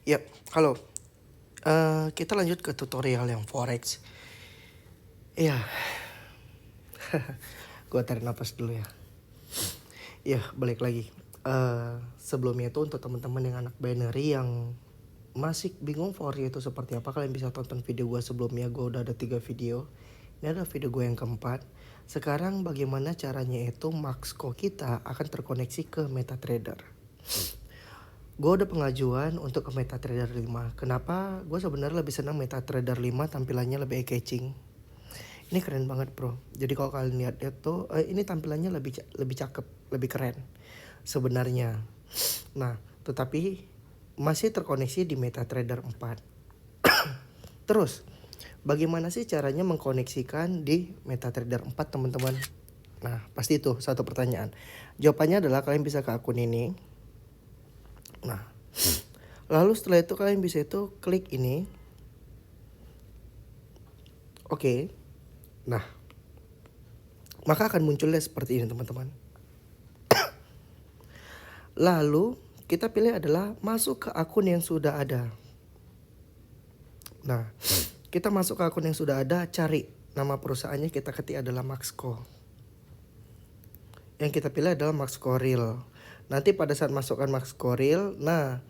Yap, halo. Kita lanjut ke tutorial yang forex. Iya, gua tarik napas dulu ya. Iya, balik lagi. Sebelumnya itu untuk teman-teman yang anak binary yang masih bingung forex itu seperti apa, kalian bisa tonton video gua sebelumnya. Gua udah ada 3 video. Ini adalah video gue yang keempat. Sekarang bagaimana caranya itu Maxco kita akan terkoneksi ke MetaTrader. Gue udah pengajuan untuk ke MetaTrader 5. Kenapa? Gue sebenarnya lebih senang MetaTrader 5, tampilannya lebih eye-catching. Ini keren banget bro. Jadi kalau kalian lihat itu, ini tampilannya lebih cakep, lebih keren sebenarnya. Nah, tetapi masih terkoneksi di MetaTrader 4. Terus, bagaimana sih caranya mengkoneksikan di MetaTrader 4 teman-teman? Nah, pasti itu satu pertanyaan. Jawabannya adalah kalian bisa ke akun ini. Nah, lalu setelah itu kalian bisa itu klik ini. Oke. Nah, maka akan munculnya seperti ini teman-teman. Lalu kita pilih adalah masuk ke akun yang sudah ada. Nah, kita masuk ke akun yang sudah ada, cari nama perusahaannya, kita ketik adalah Maxco. Yang kita pilih adalah Maxco Real. Nanti pada saat masukkan Maxco Real, nah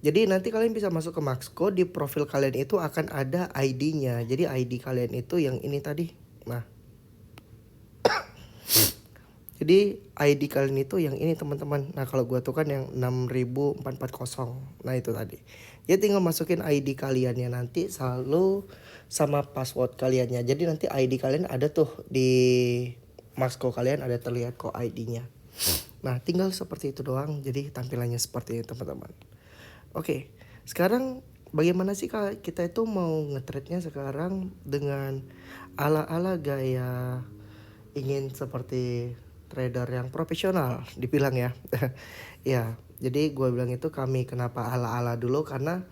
jadi nanti kalian bisa masuk ke Maxco, di profil kalian itu akan ada ID-nya. Jadi ID kalian itu yang ini tadi. Nah, jadi ID kalian itu yang ini teman-teman. Nah kalau gua tuh kan yang 6440. Nah itu tadi. Jadi tinggal masukin ID kaliannya nanti selalu sama password kaliannya. Jadi nanti ID kalian ada tuh di Maxco kalian, ada terlihat kok ID-nya. Nah tinggal seperti itu doang. Jadi tampilannya seperti ini teman-teman. Oke, sekarang bagaimana sih kita itu mau nge-trade-nya sekarang dengan ala-ala gaya ingin seperti trader yang profesional dibilang ya. Ya, jadi gue bilang itu kami kenapa ala-ala dulu, karena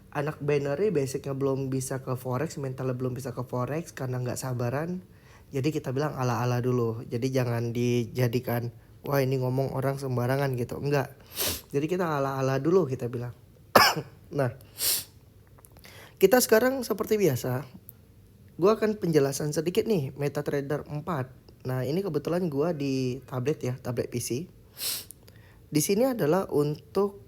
anak binary basicnya belum bisa ke forex, mentalnya belum bisa ke forex karena nggak sabaran. Jadi kita bilang ala-ala dulu. Jadi jangan dijadikan wah ini ngomong orang sembarangan gitu. Enggak. Jadi kita ala-ala dulu kita bilang. Nah, kita sekarang seperti biasa. Gue akan penjelasan sedikit nih MetaTrader 4. Nah, ini kebetulan gue di tablet ya, tablet PC. Di sini adalah untuk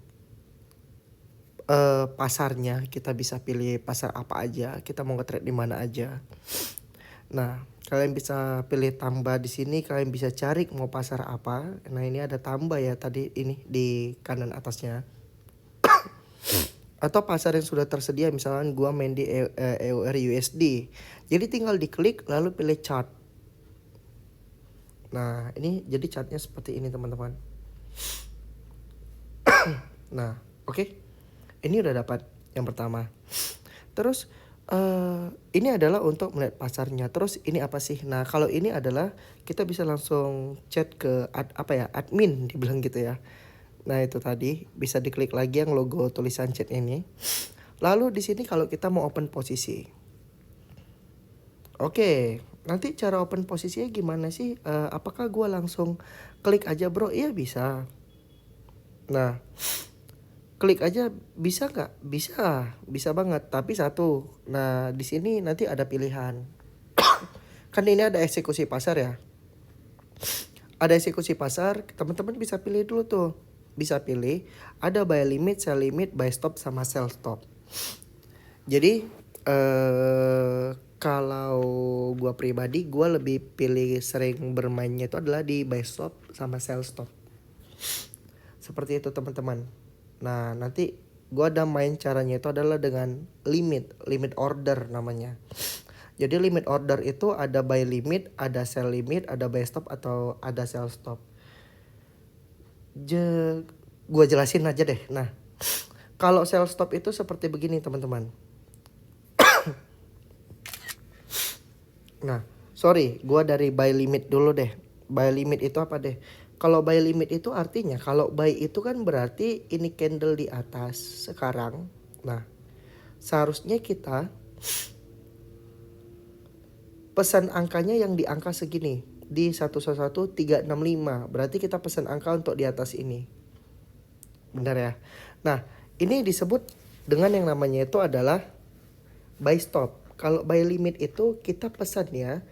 pasarnya, kita bisa pilih pasar apa aja, kita mau nge-trade di mana aja. Nah, kalian bisa pilih tambah di sini, kalian bisa cari mau pasar apa. Nah, ini ada tambah ya tadi ini di kanan atasnya. Atau pasar yang sudah tersedia, misalkan gua main di EUR USD. Jadi tinggal diklik lalu pilih chart. Nah, ini jadi chartnya seperti ini teman-teman. Nah, oke. Ini udah dapat yang pertama. Terus ini adalah untuk melihat pasarnya. Terus ini apa sih? Nah, kalau ini adalah kita bisa langsung chat ke admin dibilang gitu ya. Nah, itu tadi bisa diklik lagi yang logo tulisan chat ini. Lalu di sini kalau kita mau open posisi. Oke, nanti cara open posisinya gimana sih? Apakah gua langsung klik aja, Bro? Iya, bisa. Nah, klik aja bisa nggak? Bisa banget. Tapi satu, nah di sini nanti ada pilihan. Kan ini ada eksekusi pasar ya. Ada eksekusi pasar, teman-teman bisa pilih dulu tuh. Bisa pilih, ada buy limit, sell limit, buy stop, sama sell stop. Jadi kalau gua pribadi, gua lebih pilih sering bermainnya itu adalah di buy stop sama sell stop. Seperti itu teman-teman. Nah, nanti gua ada main caranya itu adalah dengan limit order namanya. Jadi limit order itu ada buy limit, ada sell limit, ada buy stop, atau ada sell stop. Gua jelasin aja deh. Nah, kalau sell stop itu seperti begini teman-teman. Nah, sorry, gua dari buy limit dulu deh. Buy limit itu apa deh? Kalau buy limit itu artinya, kalau buy itu kan berarti ini candle di atas sekarang. Nah, seharusnya kita pesan angkanya yang di angka segini, di 111.365. Berarti kita pesan angka untuk di atas ini. Benar ya? Nah, Ini disebut dengan yang namanya itu adalah buy stop. Kalau buy limit itu kita pesan ya,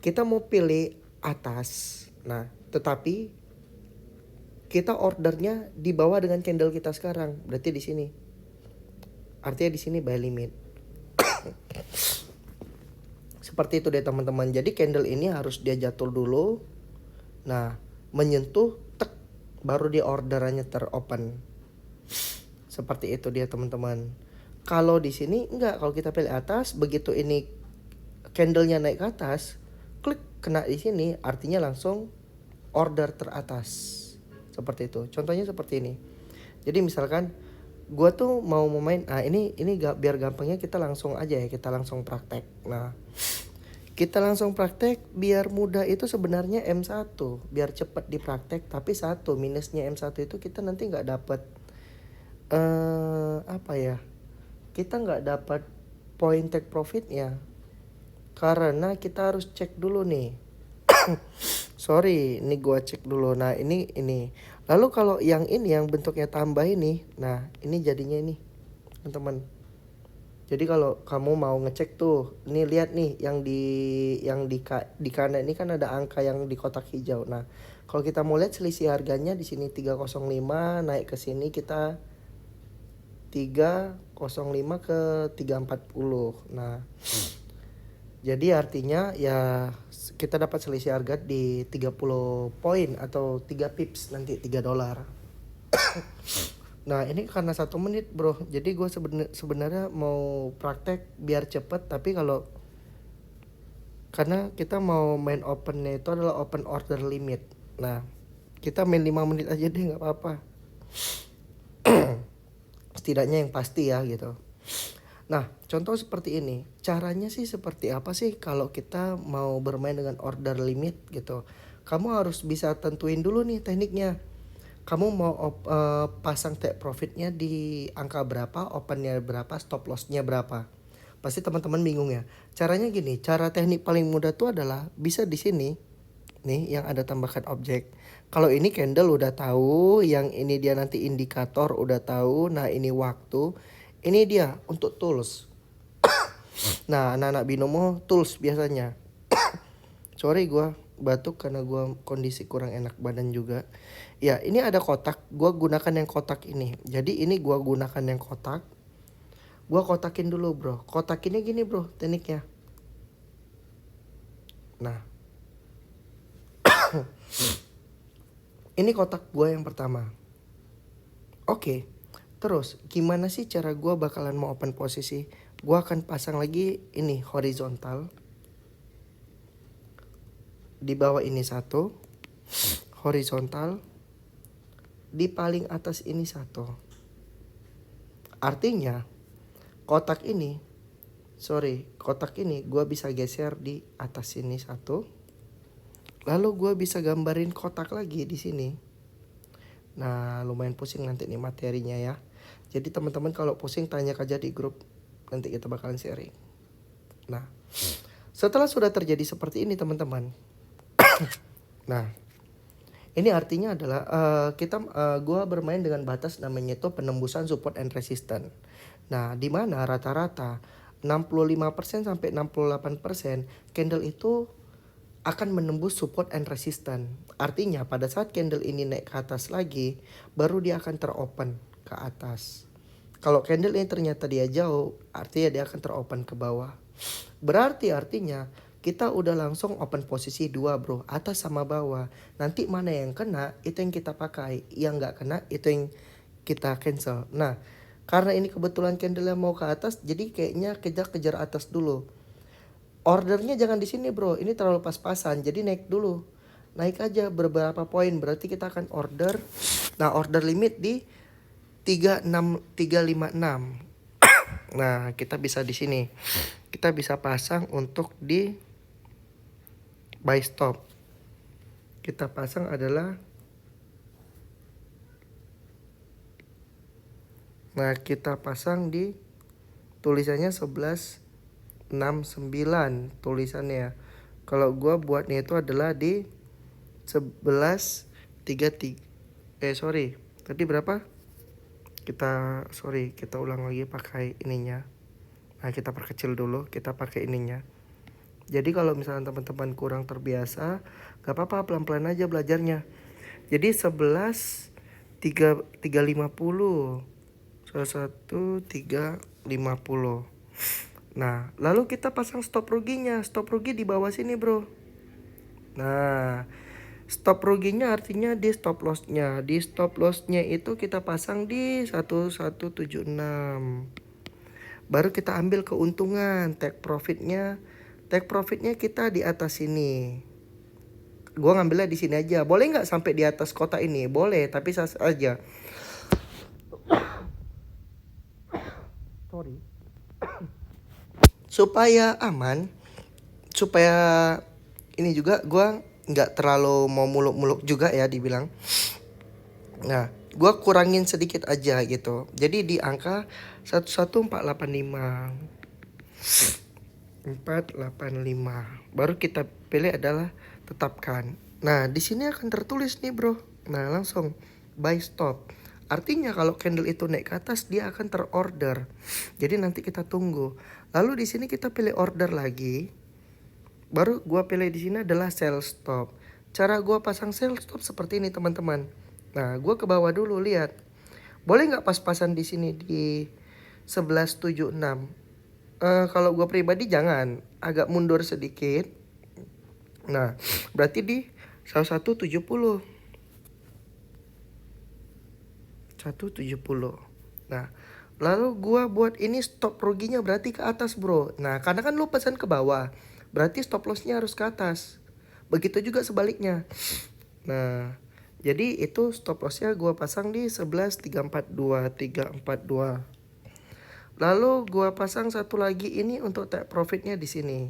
kita mau pilih atas. Nah, tetapi kita ordernya di bawah dengan candle kita sekarang. Berarti di sini. Artinya di sini buy limit. Seperti itu deh teman-teman. Jadi candle ini harus dia jatuh dulu. Nah, menyentuh tek baru dia orderannya teropen. Seperti itu dia teman-teman. Kalau di sini enggak, kalau kita pilih atas, begitu ini candlenya naik ke atas, klik kena di sini, artinya langsung order teratas. Seperti itu. Contohnya seperti ini. Jadi misalkan gue tuh mau main, ini biar gampangnya kita langsung aja ya, kita langsung praktek. Nah, kita langsung praktek biar mudah itu sebenarnya M1, biar cepat dipraktek. Tapi satu minusnya M1 itu kita nanti nggak dapat apa ya? Kita nggak dapat point take profitnya karena kita harus cek dulu nih. Sorry, ini gua cek dulu. Nah, ini. Lalu kalau yang ini yang bentuknya tambah ini, nah ini jadinya ini, teman-teman. Jadi kalau kamu mau ngecek tuh, ini lihat nih yang di kanan ini kan ada angka yang di kotak hijau. Nah, kalau kita mau lihat selisih harganya di sini 305, naik ke sini kita 305 ke 340. Nah, jadi artinya ya kita dapat selisih harga di 30 poin atau 3 pips nanti $3. Nah, ini karena 1 menit bro. Jadi gue sebenarnya mau praktek biar cepet. Tapi karena kita mau main opennya itu adalah open order limit. Nah, kita main 5 menit aja deh, gak apa-apa. Setidaknya yang pasti ya gitu. Nah, contoh seperti ini. Caranya sih seperti apa sih kalau kita mau bermain dengan order limit gitu. Kamu harus bisa tentuin dulu nih tekniknya. Kamu mau pasang take profitnya di angka berapa, opennya berapa, stop lossnya berapa. Pasti teman-teman bingung ya. Caranya gini, cara teknik paling mudah tuh adalah bisa di sini. Nih yang ada tambahkan objek. Kalau ini candle udah tahu, yang ini dia nanti indikator udah tahu. Nah, ini waktu. Ini dia untuk tools. Nah, anak-anak binomo tools biasanya. Sorry gue batuk karena gue kondisi kurang enak badan juga. Ya, ini ada kotak. Gue gunakan yang kotak ini. Jadi ini gue gunakan yang kotak. Gue kotakin dulu bro. Kotakinnya gini bro tekniknya. Nah. Ini kotak gue yang pertama. Oke. Terus gimana sih cara gue bakalan mau open posisi? Gue akan pasang lagi ini horizontal. Di bawah ini 1. Horizontal. Di paling atas ini 1. Artinya kotak ini gue bisa geser di atas sini 1. Lalu gue bisa gambarin kotak lagi di sini. Nah, lumayan pusing nanti nih materinya ya. Jadi teman-teman kalau pusing tanya aja di grup, nanti kita bakalan sharing. Nah, setelah sudah terjadi seperti ini teman-teman. Nah, ini artinya adalah gue bermain dengan batas namanya itu penembusan support and resistance. Nah, di mana rata-rata 65% sampai 68% candle itu akan menembus support and resistance. Artinya pada saat candle ini naik ke atas lagi, baru dia akan teropen ke atas. Kalau candle ini ternyata dia jauh, artinya dia akan teropen ke bawah. Berarti artinya kita udah langsung open posisi 2 bro, atas sama bawah. Nanti mana yang kena itu yang kita pakai, yang nggak kena itu yang kita cancel. Nah, karena ini kebetulan candle mau ke atas, jadi kayaknya kejar atas dulu. Ordernya jangan di sini bro, ini terlalu pas-pasan, jadi naik dulu. Naik aja beberapa poin, berarti kita akan order. Nah, order limit di 356. Nah, kita bisa di sini. Kita bisa pasang untuk di buy stop. Kita pasang adalah, nah kita pasang di tulisannya 1169 tulisannya. Kalau gua buatnya itu adalah di 1133. Tadi berapa? kita ulang lagi pakai ininya. Nah, kita perkecil dulu, kita pakai ininya. Jadi kalau misalnya teman-teman kurang terbiasa, gak apa-apa, pelan-pelan aja belajarnya. Jadi 11 350. 350. Nah, lalu kita pasang stop ruginya. Stop rugi di bawah sini, bro. Nah, stop ruginya artinya di stop lossnya. Di stop lossnya itu kita pasang di 1176. Baru kita ambil keuntungan. Take profitnya kita di atas sini. Gua ngambilnya di sini aja. Boleh nggak sampai di atas kotak ini? Boleh, tapi aja. Sorry. Supaya aman, supaya ini juga gua nggak terlalu mau muluk-muluk juga ya dibilang. Nah, gua kurangin sedikit aja gitu. Jadi di angka 11485. 485. Baru kita pilih adalah tetapkan. Nah, di sini akan tertulis nih, bro. Nah, langsung buy stop. Artinya kalau candle itu naik ke atas, dia akan terorder. Jadi nanti kita tunggu. Lalu di sini kita pilih order lagi. Baru gua pilih di sini adalah sell stop. Cara gua pasang sell stop seperti ini, teman-teman. Nah, gua ke bawah dulu, lihat. Boleh nggak pas-pasan di sini di 1176? Kalau gue pribadi jangan, agak mundur sedikit. Nah, berarti di 1170. 170. Nah, lalu gue buat ini stop ruginya berarti ke atas, bro. Nah, karena kan lu pesan ke bawah, berarti stop lossnya harus ke atas. Begitu juga sebaliknya. Nah, jadi itu stop lossnya gue pasang di 11.342. Lalu gue pasang satu lagi ini untuk take profitnya di sini.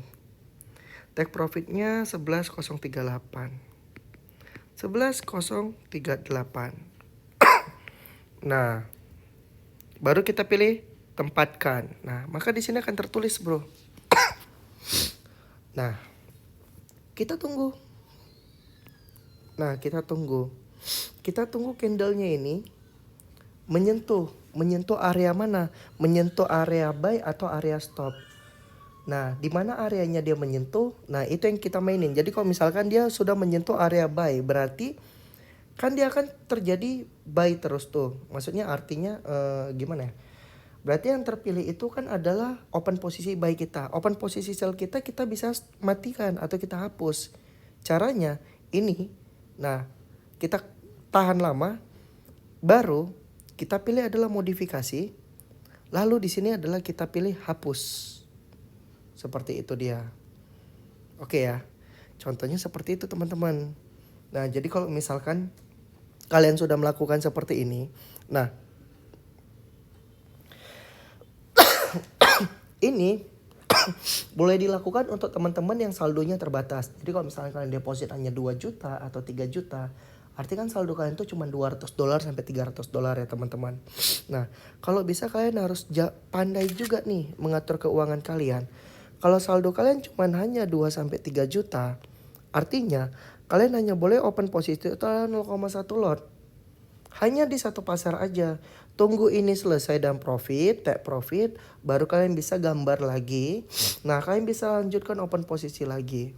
Take profitnya 11.038. 11.038. Nah, baru kita pilih tempatkan. Nah, maka di sini akan tertulis, bro. Nah, kita tunggu. Kita tunggu candlenya ini menyentuh area mana? Menyentuh area buy atau area stop. Nah, di mana areanya dia menyentuh? Nah, itu yang kita mainin. Jadi kalau misalkan dia sudah menyentuh area buy, berarti kan dia akan terjadi buy terus tuh. Maksudnya artinya gimana ya? Berarti yang terpilih itu kan adalah open posisi buy kita. Open posisi sell kita bisa matikan atau kita hapus. Caranya ini. Nah, kita tahan lama, baru kita pilih adalah modifikasi. Lalu di sini adalah kita pilih hapus. Seperti itu dia. Oke ya. Contohnya seperti itu, teman-teman. Nah, jadi kalau misalkan kalian sudah melakukan seperti ini. Nah, ini boleh dilakukan untuk teman-teman yang saldonya terbatas. Jadi kalau misalkan kalian deposit hanya 2 juta atau 3 juta, arti kan saldo kalian tuh cuma $200 sampai $300 ya, teman-teman. Nah, kalau bisa kalian harus pandai juga nih mengatur keuangan kalian. Kalau saldo kalian cuma hanya 2 sampai 3 juta, artinya kalian hanya boleh open posisi itu 0,1 lot. Hanya di satu pasar aja. Tunggu ini selesai dan take profit, baru kalian bisa gambar lagi. Nah, kalian bisa lanjutkan open posisi lagi.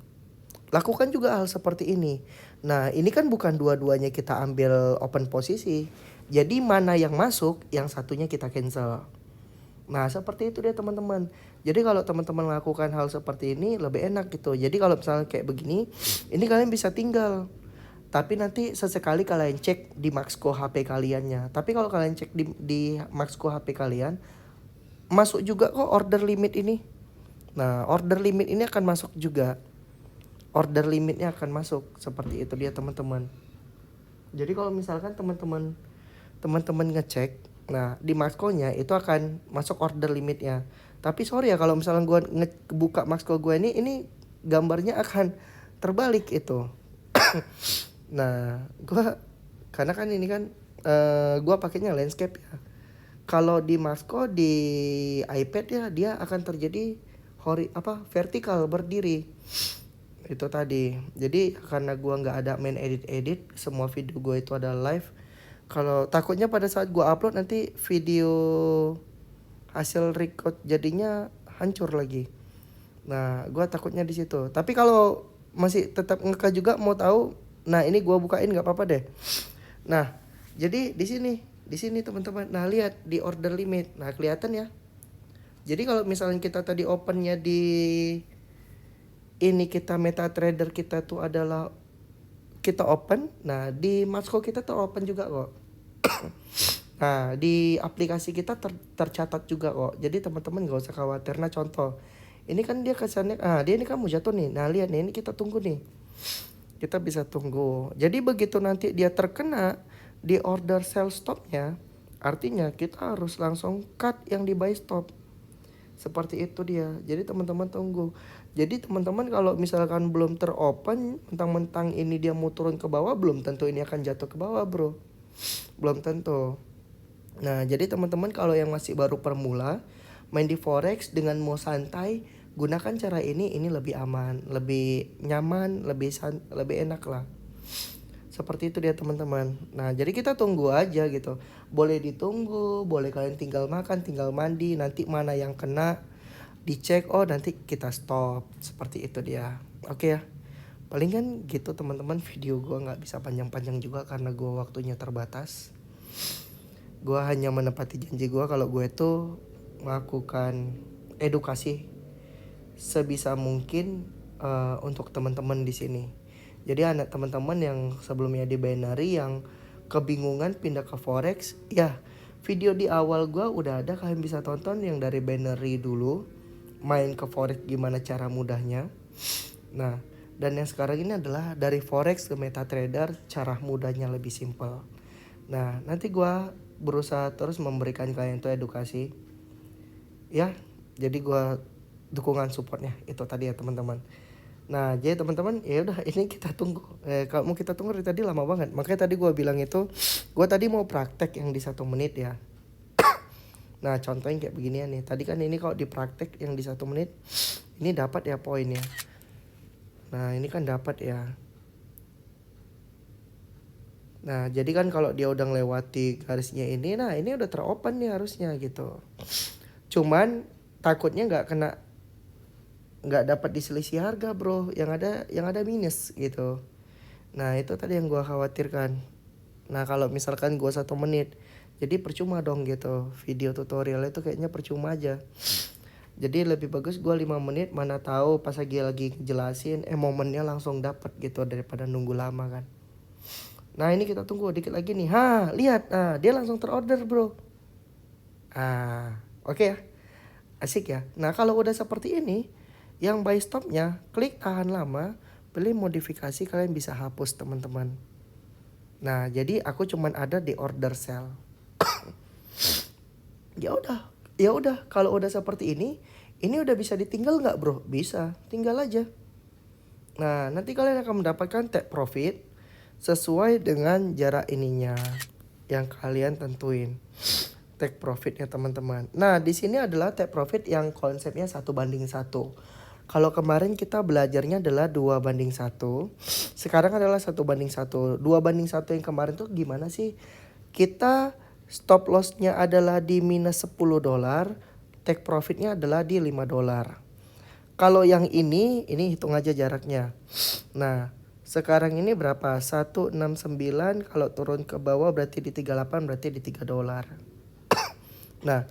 Lakukan juga hal seperti ini. Nah, ini kan bukan dua-duanya kita ambil open posisi. Jadi mana yang masuk, yang satunya kita cancel. Nah, seperti itu dia, teman-teman. Jadi kalau teman-teman melakukan hal seperti ini lebih enak gitu. Jadi kalau misalnya kayak begini, ini kalian bisa tinggal. Tapi nanti sesekali kalian cek di Maxco HP kaliannya. Tapi kalau kalian cek di Maxco HP kalian, masuk juga kok order limit ini. Nah, order limit ini akan masuk juga. Order limitnya akan masuk. Seperti itu dia, teman-teman. Jadi kalau misalkan teman-teman ngecek, nah di Maxco-nya itu akan masuk order limitnya. Tapi sorry ya, kalau misalnya gue buka Maxco gue ini gambarnya akan terbalik itu. Nah, karena kan ini kan gue pakainya landscape ya. Kalau di Maxco di iPad ya, dia akan terjadi vertikal berdiri. Itu tadi. Jadi karena gue nggak ada main edit, semua video gue itu ada live. Kalau takutnya pada saat gua upload nanti video hasil record jadinya hancur lagi. Nah, gua takutnya di situ. Tapi kalau masih tetap ngeka juga mau tahu, nah ini gua bukain nggak apa-apa deh. Nah, jadi di sini teman-teman. Nah, lihat di order limit. Nah, kelihatan ya. Jadi kalau misalnya kita tadi opennya di ini kita MetaTrader kita tuh adalah kita open. Nah, di Masco kita tuh open juga kok. Nah, di aplikasi kita tercatat juga kok. Jadi teman-teman gak usah khawatir. Nah, contoh. Ini kan dia kesannya, dia ini kamu jatuh nih. Nah, lihat nih, ini kita tunggu nih. Kita bisa tunggu. Jadi begitu nanti dia terkena di order sell stopnya, artinya kita harus langsung cut yang di buy stop. Seperti itu dia. Jadi teman-teman tunggu. Jadi teman-teman kalau misalkan belum teropen, mentang-mentang ini dia mau turun ke bawah, belum tentu ini akan jatuh ke bawah, bro. Belum tentu. Nah, jadi teman-teman kalau yang masih baru permula main di forex dengan mau santai, gunakan cara ini lebih aman, lebih nyaman, lebih enak lah. Seperti itu dia teman-teman. Nah, jadi kita tunggu aja gitu. Boleh ditunggu, boleh kalian tinggal makan, tinggal mandi, nanti mana yang kena dicek, oh nanti kita stop. Seperti itu dia. Oke ya. Paling kan gitu teman-teman, video gue nggak bisa panjang-panjang juga karena gue waktunya terbatas. Gue hanya menepati janji gue kalau gue tuh melakukan edukasi sebisa mungkin untuk teman-teman di sini. Jadi anak teman-teman yang sebelumnya di binary yang kebingungan pindah ke forex, ya video di awal gue udah ada, kalian bisa tonton yang dari binary dulu main ke forex gimana cara mudahnya. Nah, dan yang sekarang ini adalah dari forex ke MetaTrader cara mudahnya lebih simpel. Nah, nanti gue berusaha terus memberikan kalian tuh edukasi ya. Jadi gue dukungan supportnya itu tadi ya teman-teman. Nah, jadi teman-teman ya udah ini kita tunggu. Kalau mau kita tunggu dari tadi lama banget. Makanya tadi gue bilang itu gue tadi mau praktek yang di 1 menit ya. Nah, contohnya kayak beginian nih. Tadi kan ini kalau di praktek yang di 1 menit ini dapat ya poinnya. Nah, ini kan dapat ya. Nah, jadi kan kalau dia udah ngelewati garisnya ini, nah ini udah teropen nih harusnya gitu. Cuman takutnya nggak dapat diselisih harga, bro. Yang ada minus gitu. Nah, itu tadi yang gua khawatirkan. Nah, kalau misalkan gua 1 menit, jadi percuma dong gitu. Video tutorial itu kayaknya percuma aja. Jadi lebih bagus gua 5 menit, mana tahu pas lagi jelasin momennya langsung dapat gitu daripada nunggu lama kan. Nah, ini kita tunggu dikit lagi nih. Lihat. Dia langsung terorder, bro. Oke ya. Asik ya. Nah, kalau udah seperti ini, yang buy stopnya klik tahan lama, pilih modifikasi, kalian bisa hapus teman-teman. Nah, jadi aku cuman ada di order sell. Ya udah, kalau udah seperti ini udah bisa ditinggal nggak, bro? Bisa, tinggal aja. Nah, nanti kalian akan mendapatkan take profit sesuai dengan jarak ininya yang kalian tentuin. Take profitnya teman-teman. Nah, di sini adalah take profit yang konsepnya 1:1. Kalau kemarin kita belajarnya adalah 2:1. Sekarang adalah 1:1. 2:1 yang kemarin tuh gimana sih? Kita stop lossnya adalah di minus $10, take profitnya adalah di $5. Kalau yang ini hitung aja jaraknya. Nah, sekarang ini berapa? 169, kalau turun ke bawah berarti di 38, berarti di $3. Nah,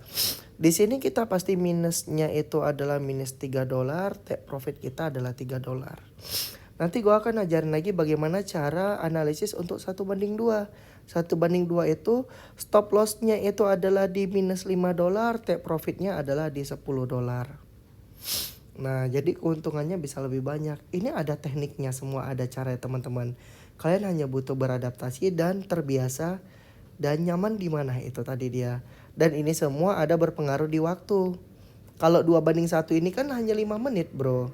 di sini kita pasti minusnya itu adalah minus $3, take profit kita adalah $3. Nanti gue akan ajarin lagi bagaimana cara analisis untuk 1:2. 1:2 itu stop lossnya itu adalah di minus $5, take profitnya adalah di $10. Nah, jadi keuntungannya bisa lebih banyak. Ini ada tekniknya semua, ada cara ya teman-teman. Kalian hanya butuh beradaptasi dan terbiasa dan nyaman di mana itu tadi dia. Dan ini semua ada berpengaruh di waktu. Kalau 2:1 ini kan hanya 5 menit, bro.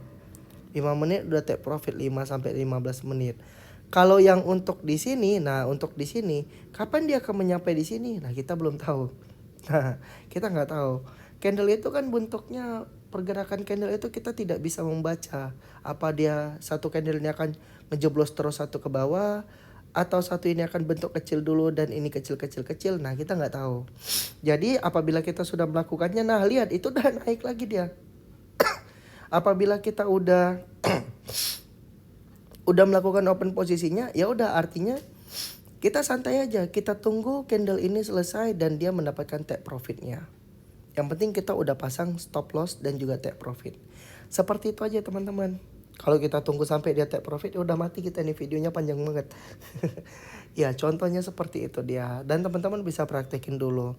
5 menit udah take profit 5 sampai 15 menit. Kalau yang untuk di sini, untuk di sini, kapan dia akan menyampai di sini? Nah, kita belum tahu. Nah, kita nggak tahu. Candle itu kan bentuknya, pergerakan candle itu kita tidak bisa membaca. Apa dia satu candlenya akan ngejeblos terus satu ke bawah, atau satu ini akan bentuk kecil dulu dan ini kecil. Nah kita nggak tahu. Jadi apabila kita sudah melakukannya, nah lihat itu udah naik lagi dia. Apabila kita udah udah melakukan open posisinya, ya udah artinya kita santai aja, kita tunggu candle ini selesai dan dia mendapatkan take profitnya. Yang penting kita udah pasang stop loss dan juga take profit. Seperti itu aja teman-teman. Kalau kita tunggu sampai dia take profit, ya udah mati kita nih, videonya panjang banget. Ya contohnya seperti itu dia. Dan teman-teman bisa praktekin dulu.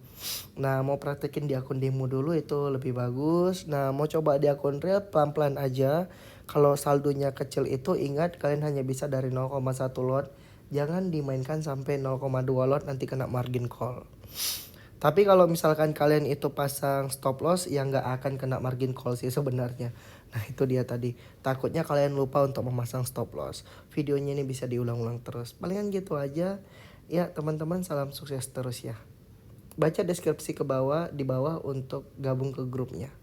Nah mau praktekin di akun demo dulu itu lebih bagus. Nah mau coba di akun real pelan-pelan aja. Kalau saldonya kecil itu ingat kalian hanya bisa dari 0,1 lot. Jangan dimainkan sampai 0,2 lot, nanti kena margin call. Tapi kalau misalkan kalian itu pasang stop loss, ya nggak akan kena margin call sih sebenarnya. Nah itu dia tadi. Takutnya kalian lupa untuk memasang stop loss. Videonya ini bisa diulang-ulang terus. Palingan gitu aja. Ya teman-teman, salam sukses terus ya. Baca deskripsi ke bawah, di bawah untuk gabung ke grupnya.